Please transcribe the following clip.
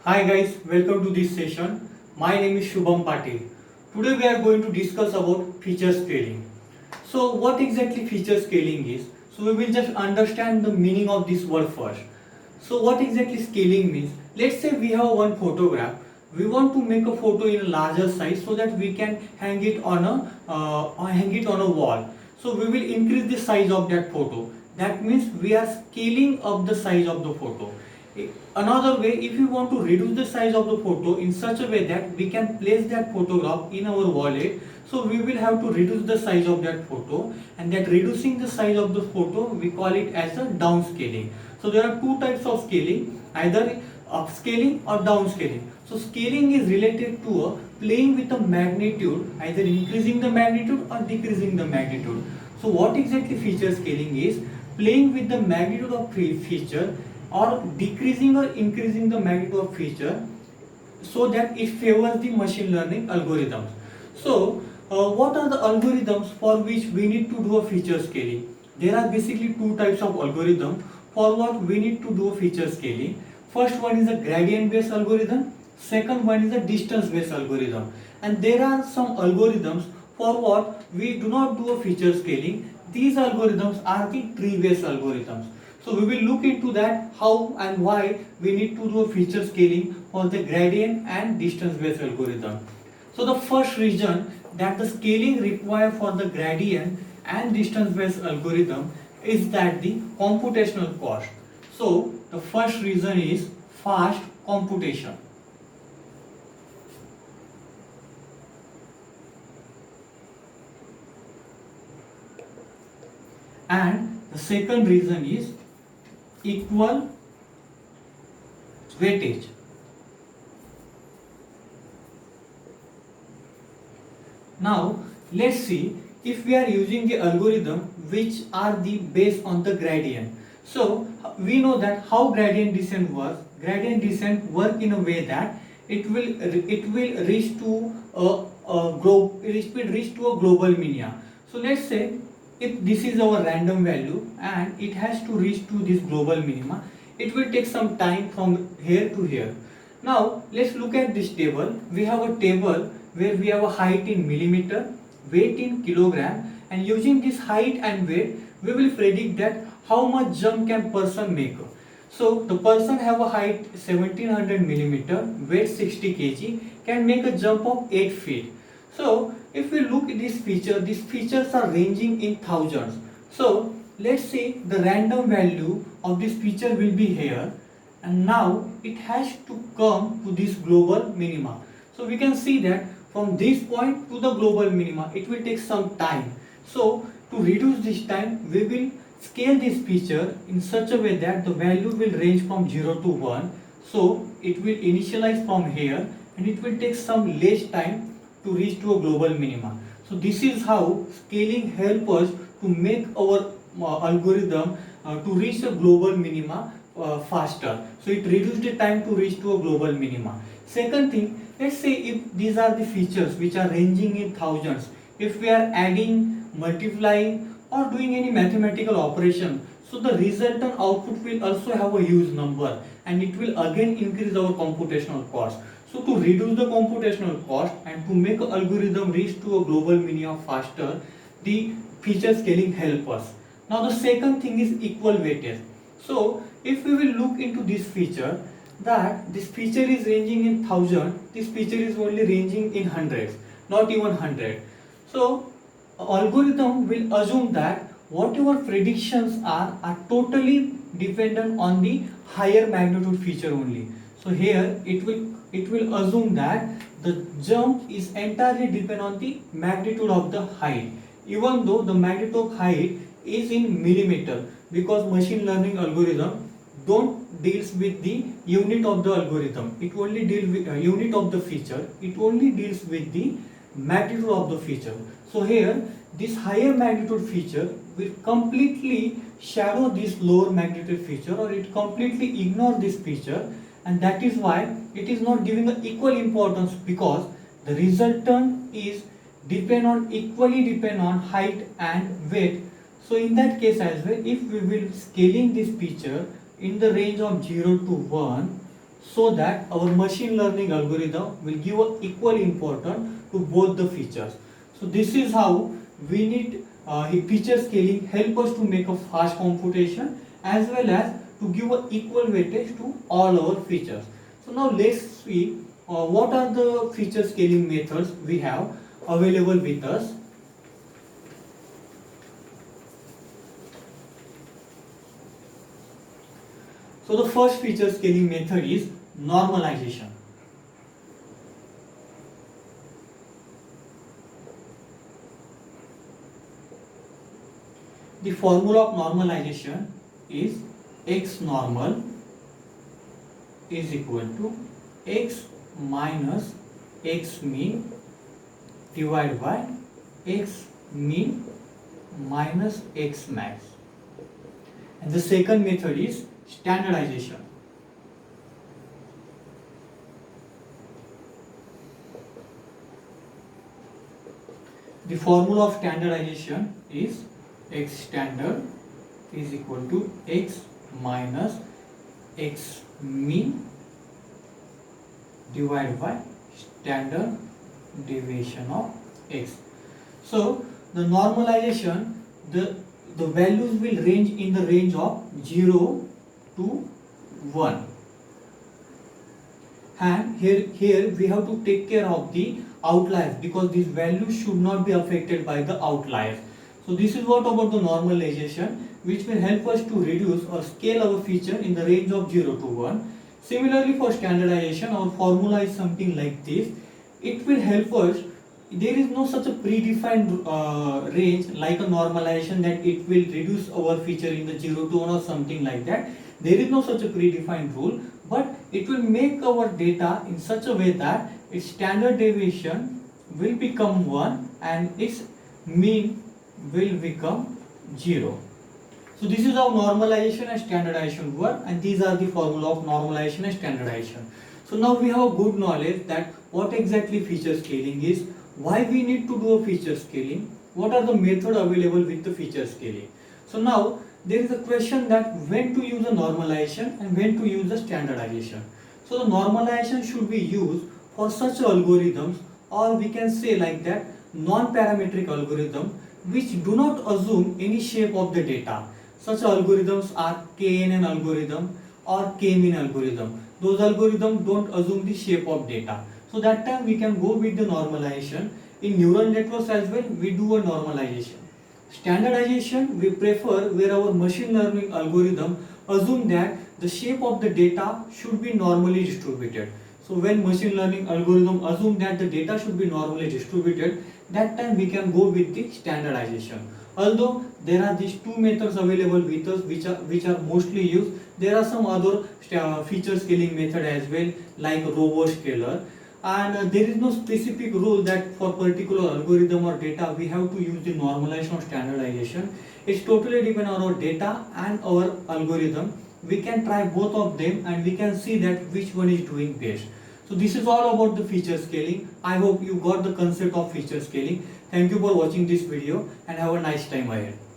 Hi guys, welcome to this session. My name is Shubham Patil. Today we are going to discuss about feature scaling. So what exactly feature scaling is? So we will just understand the meaning of this word first. So what exactly scaling means? Let's say we have one photograph. We want to make a photo in a larger size so that we can hang it on a wall. So we will increase the size of that photo. That means we are scaling up the size of the photo. Another way, if you want to reduce the size of the photo in such a way that we can place that photograph in our wallet, so we will have to reduce the size of that photo, and that reducing the size of the photo we call it as a downscaling. So there are two types of scaling, either upscaling or downscaling. So scaling is related to playing with the magnitude, either increasing the magnitude or decreasing the magnitude. So what exactly feature scaling is? Playing with the magnitude of feature or decreasing or increasing the magnitude of feature so that it favors the machine learning algorithms. So what are the algorithms for which we need to do a feature scaling? There are basically two types of algorithm for what we need to do a feature scaling. First one is a gradient based algorithm, second one is a distance based algorithm, and there are some algorithms for what we do not do a feature scaling. These algorithms are the tree based algorithms. So we will look into that how and why we need to do a feature scaling for the gradient and distance based algorithm. So the first reason that the scaling required for the gradient and distance based algorithm is that the computational cost. So the first reason is fast computation. And the second reason is equal weightage. Now let's see if we are using the algorithm which are the based on the gradient. So we know that how gradient descent works. Gradient descent work in a way that it will reach to a global minima. So let's say if this is our random value and it has to reach to this global minima, it will take some time from here to here. Now let's look at this table. We have a table where we have a height in millimeter, weight in kilogram, and using this height and weight we will predict that how much jump can person make. So the person have a height 1700 millimeter, weight 60 kg, can make a jump of 8 feet. So if we look at this feature, these features are ranging in thousands. So let's say the random value of this feature will be here, and now it has to come to this global minima. So we can see that from this point to the global minima it will take some time. So to reduce this time we will scale this feature in such a way that the value will range from 0 to 1. So it will initialize from here and it will take some less time to reach to a global minima. So this is how scaling helps us to make our algorithm to reach a global minima faster. So it reduces the time to reach to a global minima. Second thing, let's say if these are the features which are ranging in thousands, if we are adding, multiplying or doing any mathematical operation, so the resultant output will also have a huge number and it will again increase our computational cost. So to reduce the computational cost and to make an algorithm reach to a global minima faster, the feature scaling help us. Now the second thing is equal weightage. So if we will look into this feature, that this feature is ranging in 1000, this feature is only ranging in hundreds, not even 100. So algorithm will assume that whatever predictions are totally dependent on the higher magnitude feature only. So here it will assume that the jump is entirely dependent on the magnitude of the height, even though the magnitude of height is in millimeter, because machine learning algorithm don't deals with the unit of the algorithm, it only deals with unit of the feature, it only deals with the magnitude of the feature. So here this higher magnitude feature will completely shadow this lower magnitude feature, or it completely ignore this feature, and that is why it is not giving an equal importance, because the resultant is equally depend on height and weight. So in that case as well, if we will scaling this feature in the range of 0 to 1, so that our machine learning algorithm will give a equal importance to both the features. So this is how we need feature scaling help us to make a fast computation as well as to give a equal weightage to all our features. So now let's see what are the feature scaling methods we have available with us. So the first feature scaling method is normalization. The formula of normalization is x normal is equal to x minus x mean divided by x mean minus x max. And the second method is standardization. The formula of standardization is x standard is equal to x minus x mean divided by standard deviation of x. So the normalization, the values will range in the range of 0 to 1, and here we have to take care of the outliers because these values should not be affected by the outliers. So this is what about the normalization, which will help us to reduce or scale our feature in the range of 0 to 1. Similarly for standardization, our formula is something like this. It will help us. There is no such a predefined range like a normalization that it will reduce our feature in the 0 to 1 or something like that. There is no such a predefined rule, but it will make our data in such a way that its standard deviation will become 1 and its mean will become 0. So this is how normalization and standardization work, and these are the formula of normalization and standardization. So now we have a good knowledge that what exactly feature scaling is, why we need to do a feature scaling, what are the methods available with the feature scaling. So now there is a question that when to use a normalization and when to use a standardization. So the normalization should be used for such algorithms, or we can say like that non-parametric algorithm which do not assume any shape of the data. Such algorithms are KNN algorithm or K-mean algorithm. Those algorithms don't assume the shape of data. So that time we can go with the normalization. In neural networks as well, we do a normalization. Standardization we prefer where our machine learning algorithm assume that the shape of the data should be normally distributed. So when machine learning algorithm assume that the data should be normally distributed, that time we can go with the standardization. Although there are these two methods available with us which are mostly used, there are some other feature scaling method as well like RoboScaler, and there is no specific rule that for particular algorithm or data we have to use the normalization or standardization. It's totally depend on our data and our algorithm. We can try both of them and we can see that which one is doing best. So this is all about the feature scaling. I hope you got the concept of feature scaling. Thank you for watching this video and have a nice time ahead.